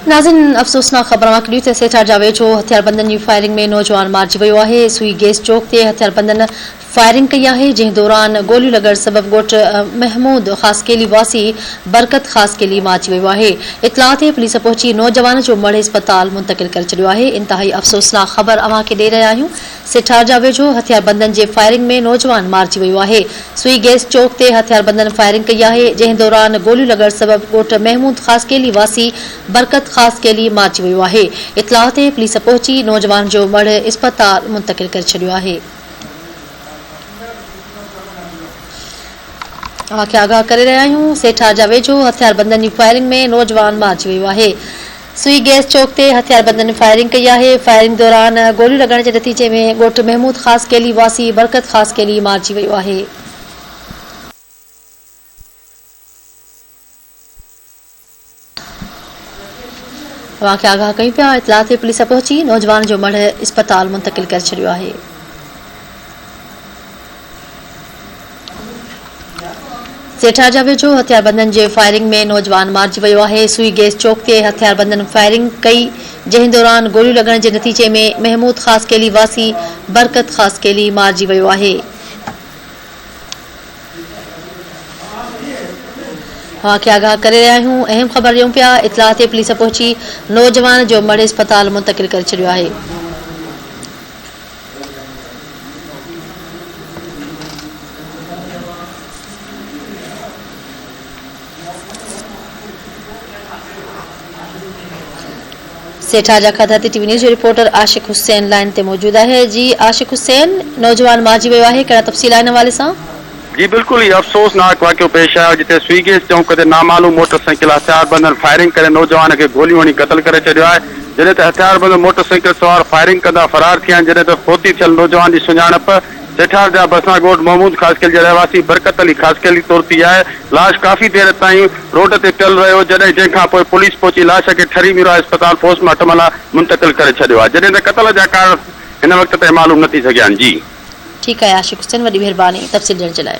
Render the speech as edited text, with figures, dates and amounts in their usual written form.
नाज़रीन अफ़सोसनाक ख़बर ते सेठा जावेद जो हथियारबंदनि जी फायरिंग में नौजवान मारिजी वियो आहे। सुई गैस चौक ते हथियारबंदनि फायरिंग कई आहे, जंहिं दौरान गोलियूं लॻण सबबि ॻोठ महमूद ख़ासकेली वासी बरकत ख़ासकेली मारिजी वियो आहे। इतलाह ते पुलिस पहुची नौजवान जो मढ़ अस्पताल मुंतक़िल करे छॾियो आहे। इंतहाई अफ़सोसनाक ख़बर अव्हां खे ॾेई रहिया आहियूं। सेठा जावेद जो हथियारबंदनि जे फायरिंग में नौजवान मारिजी वियो आहे। सुई गैस चौक ते हथियारबंदनि फायरिंग कई आहे, जंहिं दौरान गोलियूं लॻण सबबि ॻोठ महमूद ख़ासकेली वासी बरकत ख़ासकेली मारिजी वियो आहे। इतलाह ते पुलिस पहुची नौजवान जो मढ़ अस्पताल मुंतक़िल करे छॾियो आहे। अव्हांखे आगाह करे रहिया आहियूं। सेठा जावेद जो हथियारबंदनि जी फायरिंग में नौजवान मारिजी वियो आहे। सुई गैस चौक ते हथियारबंदनि फायरिंग कई आहे। फायरिंग दौरान गोलियूं लॻण जे नतीजे में ॻोठ महमूद ख़ासकेली वासी बरकत ख़ासकेली मारिजी वियो आहे। अव्हांखे आगाह कयूं पिया। इतलाह ते पुलिस पहुची नौजवान जो मढ़ अस्पताल मुंतक़िल करे छॾियो आहे। सेठा जावेद जो हथियारबंदनि जे फायरिंग में नौजवान मारिजी वियो आहे। सुई गैस चौक ते हथियारबंदनि फायरिंग कई, जंहिं दौरान गोलियूं लॻण जे नतीजे में महमूद ख़ासकेली वासी बरकत ख़ासकेली मारिजी वियो आहे। अव्हांखे आगाह करे रहिया आहियूं। अहम ख़बर ॾियूं पिया। इतलाह ते पुलिस पहुची नौजवान जो मढ़ अस्पताल मुंतक़िल करे छॾियो आहे। सेठा जा खदाती टीवी न्यूज़ जो रिपोर्टर आशिक हुसैन लाइन ते मौजूद है। जी आशिक हुसैन, नौजवान मारिजी वियो आहे, कहिड़ा तफ़सील आहिनि हवाले सां? जी बिल्कुल, ये अफ़सोसनाक वाक़ियो पेश आयो जिते सुई गैस चौक ते नामालूम मोटरसाइकिल हथियारबंदनि फायरिंग करे नौजवान खे गोलियूं हणी क़तल करे छॾियो आहे। जॾहिं त हथियारबंद मोटरसाइकिल सवार फायरिंग कंदा फरार थिया आहिनि। जॾहिं त फोती थियल नौजवान जी सुञाणप सेठार जा बसना ॻोठ महमूद ख़ासकेली जे रहवासी बरकत अली ख़ासकेली तौर थी आहे। लाश काफ़ी देर ताईं रोड ते पियल रहियो, जंहिंखां पोइ पुलिस पहुची लाश खे ठरी मीरा अस्पताल पोस्टमार्टम लाइ मुंतक़िल करे छॾियो आहे। जॾहिं त क़तल जा कारण हिन वक़्त ताईं मालूम न थी सघिया आहिनि। जी ठीकु आहे आशिक हुसैन, वॾी महिरबानी तफ़सील ॾियण जे लाइ।